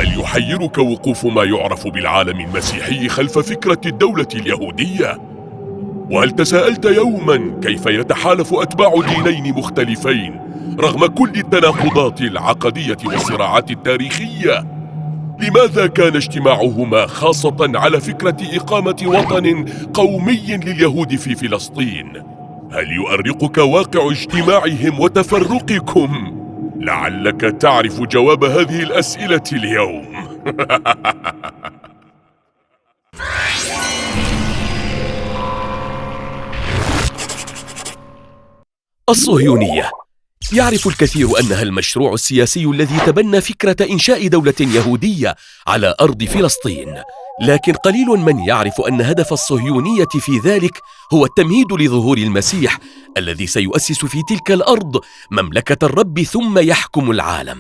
هل يحيرك وقوف ما يعرف بالعالم المسيحي خلف فكرة الدولة اليهودية؟ وهل تساءلت يوماً كيف يتحالف أتباع دينين مختلفين رغم كل التناقضات العقدية والصراعات التاريخية؟ لماذا كان اجتماعهما خاصة على فكرة إقامة وطن قومي لليهود في فلسطين؟ هل يؤرقك واقع اجتماعهم وتفرقكم؟ لعلك تعرف جواب هذه الأسئلة اليوم. الصهيونية. يعرف الكثير أنها المشروع السياسي الذي تبنى فكرة إنشاء دولة يهودية على أرض فلسطين، لكن قليل من يعرف أن هدف الصهيونية في ذلك هو التمهيد لظهور المسيح الذي سيؤسس في تلك الأرض مملكة الرب ثم يحكم العالم.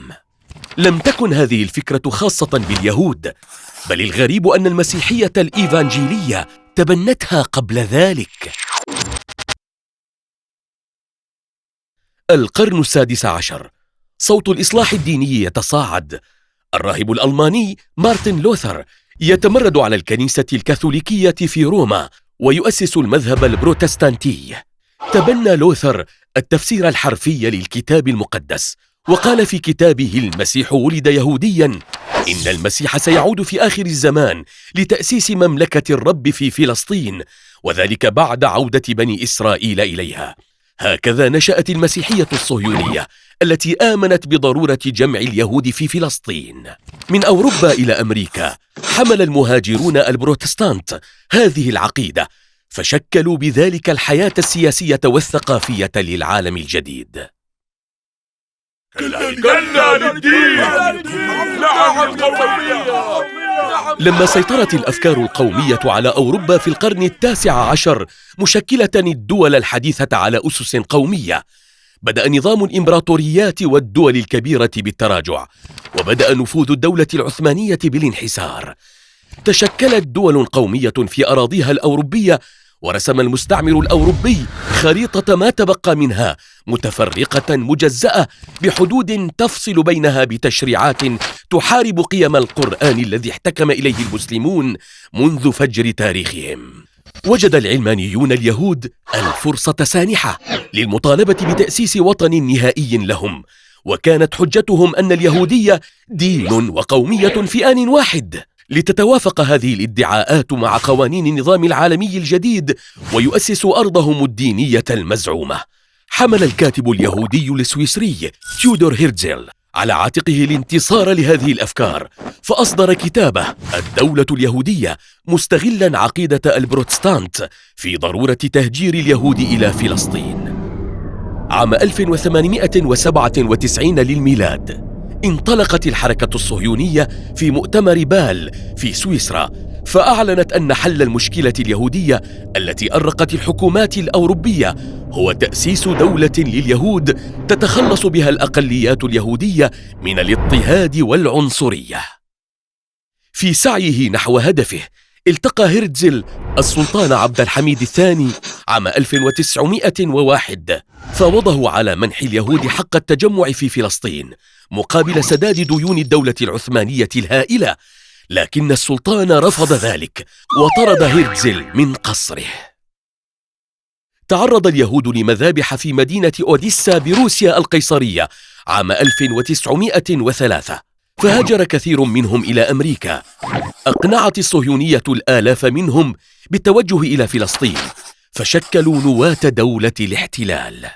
لم تكن هذه الفكرة خاصة باليهود، بل الغريب أن المسيحية الإيفانجيلية تبنتها قبل ذلك. القرن السادس عشر، صوت الإصلاح الديني يتصاعد. الراهب الألماني مارتن لوثر يتمرد على الكنيسة الكاثوليكية في روما ويؤسس المذهب البروتستانتي. تبنى لوثر التفسير الحرفي للكتاب المقدس، وقال في كتابه المسيح ولد يهودياً إن المسيح سيعود في آخر الزمان لتأسيس مملكة الرب في فلسطين، وذلك بعد عودة بني إسرائيل إليها. هكذا نشأت المسيحية الصهيونية التي آمنت بضرورة جمع اليهود في فلسطين. من أوروبا إلى أمريكا حمل المهاجرون البروتستانت هذه العقيدة، فشكلوا بذلك الحياة السياسية والثقافية للعالم الجديد. كلا للدين! نعم القومية! لما سيطرت الأفكار القومية على أوروبا في القرن التاسع عشر مشكلة الدول الحديثة على أسس قومية، بدأ نظام الإمبراطوريات والدول الكبيرة بالتراجع، وبدأ نفوذ الدولة العثمانية بالانحسار. تشكلت دول قومية في أراضيها الأوروبية، ورسم المستعمر الأوروبي خريطة ما تبقى منها متفرقة مجزأة بحدود تفصل بينها بتشريعات تحارب قيم القرآن الذي احتكم إليه المسلمون منذ فجر تاريخهم. وجد العلمانيون اليهود الفرصة سانحة للمطالبة بتأسيس وطن نهائي لهم، وكانت حجتهم أن اليهودية دين وقومية في آن واحد. لتتوافق هذه الادعاءات مع قوانين النظام العالمي الجديد ويؤسسوا أرضهم الدينية المزعومة، حمل الكاتب اليهودي السويسري تيودور هيرتزل على عاتقه الانتصار لهذه الأفكار، فأصدر كتابه الدولة اليهودية، مستغلا عقيدة البروتستانت في ضرورة تهجير اليهود إلى فلسطين. عام 1897 للميلاد انطلقت الحركة الصهيونية في مؤتمر بال في سويسرا، فأعلنت أن حل المشكلة اليهودية التي أرقت الحكومات الأوروبية هو تأسيس دولة لليهود تتخلص بها الأقليات اليهودية من الاضطهاد والعنصرية. في سعيه نحو هدفه التقى هيرتزل السلطان عبد الحميد الثاني عام 1901، فوضه على منح اليهود حق التجمع في فلسطين مقابل سداد ديون الدولة العثمانية الهائلة، لكن السلطان رفض ذلك وطرد هيرتزل من قصره. تعرض اليهود لمذابح في مدينة أوديسا بروسيا القيصرية عام 1903، فهاجر كثير منهم إلى أمريكا. أقنعت الصهيونية الآلاف منهم بالتوجه إلى فلسطين، فشكلوا نواة دولة الاحتلال.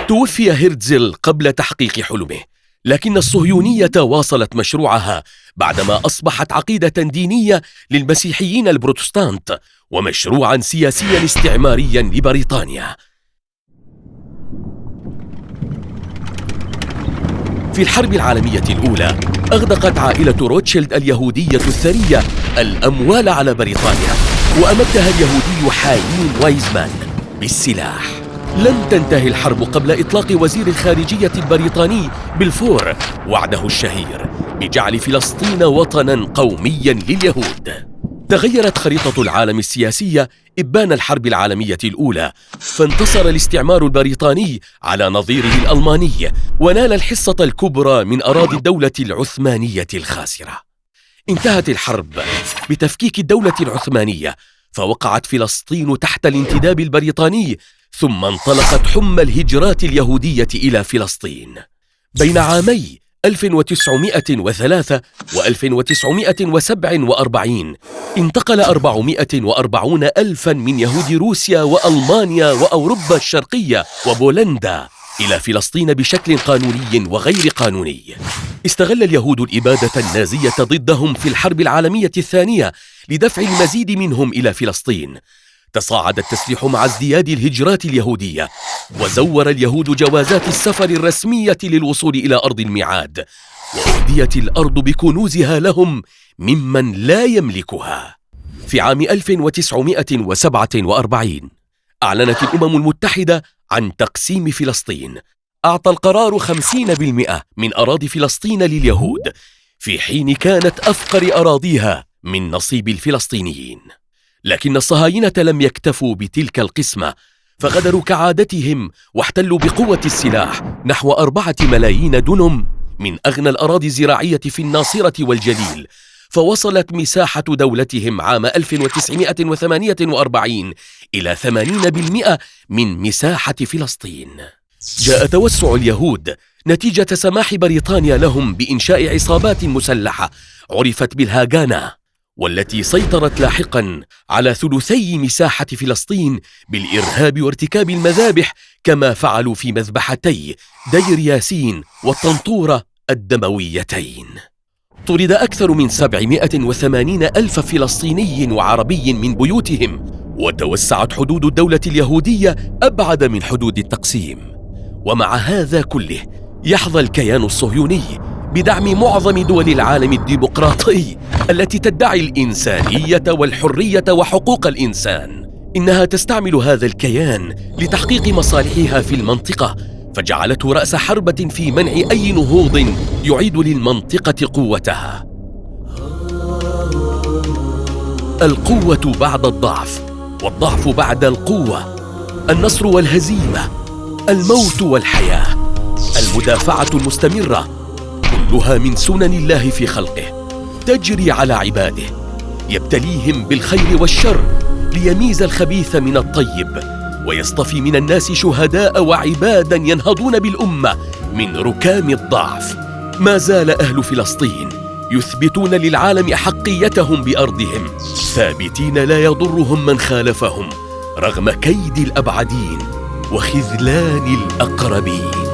توفي هيرتزل قبل تحقيق حلمه، لكن الصهيونية واصلت مشروعها بعدما أصبحت عقيدة دينية للمسيحيين البروتستانت ومشروعا سياسيا استعماريا لبريطانيا. في الحرب العالمية الأولى أغدقت عائلة روتشيلد اليهودية الثرية الأموال على بريطانيا، وأمدها اليهودي حايين وايزمان بالسلاح. لن تنتهي الحرب قبل إطلاق وزير الخارجية البريطاني بلفور وعده الشهير بجعل فلسطين وطناً قومياً لليهود. تغيرت خريطة العالم السياسية إبان الحرب العالمية الأولى، فانتصر الاستعمار البريطاني على نظيره الألماني ونال الحصة الكبرى من أراضي الدولة العثمانية الخاسرة. انتهت الحرب بتفكيك الدولة العثمانية، فوقعت فلسطين تحت الانتداب البريطاني، ثم انطلقت حمى الهجرات اليهودية إلى فلسطين. بين عامي 1903 و1947 انتقل 440 ألفاً من يهود روسيا وألمانيا وأوروبا الشرقية وبولندا إلى فلسطين بشكل قانوني وغير قانوني. استغل اليهود الإبادة النازية ضدهم في الحرب العالمية الثانية لدفع المزيد منهم إلى فلسطين. تصاعد التسليح مع ازدياد الهجرات اليهودية، وزور اليهود جوازات السفر الرسمية للوصول إلى أرض الميعاد، وأهديت الأرض بكنوزها لهم ممن لا يملكها. في عام 1947 أعلنت الأمم المتحدة عن تقسيم فلسطين. أعطى القرار 50% من أراضي فلسطين لليهود، في حين كانت أفقر أراضيها من نصيب الفلسطينيين. لكن الصهاينة لم يكتفوا بتلك القسمة، فغدروا كعادتهم واحتلوا بقوة السلاح نحو 4 ملايين دونم من أغنى الأراضي الزراعية في الناصرة والجليل، فوصلت مساحة دولتهم عام 1948 إلى 80% من مساحة فلسطين. جاء توسع اليهود نتيجة سماح بريطانيا لهم بإنشاء عصابات مسلحة عرفت بالهاغانا، والتي سيطرت لاحقاً على ثلثي مساحة فلسطين بالإرهاب وارتكاب المذابح، كما فعلوا في مذبحتي دير ياسين والطنطورة الدمويتين. طرد أكثر من 780 ألف فلسطيني وعربي من بيوتهم، وتوسعت حدود الدولة اليهودية أبعد من حدود التقسيم. ومع هذا كله يحظى الكيان الصهيوني بدعم معظم دول العالم الديمقراطي التي تدعي الإنسانية والحرية وحقوق الإنسان. إنها تستعمل هذا الكيان لتحقيق مصالحها في المنطقة، فجعلته رأس حربة في منع أي نهوض يعيد للمنطقة قوتها. القوة بعد الضعف، والضعف بعد القوة، النصر والهزيمة، الموت والحياة، المدافعة المستمرة، كلها من سنن الله في خلقه تجري على عباده، يبتليهم بالخير والشر ليميز الخبيث من الطيب، ويصطفي من الناس شهداء وعبادا ينهضون بالأمة من ركام الضعف. ما زال أهل فلسطين يثبتون للعالم حقيتهم بأرضهم، ثابتين لا يضرهم من خالفهم رغم كيد الأبعدين وخذلان الأقربين.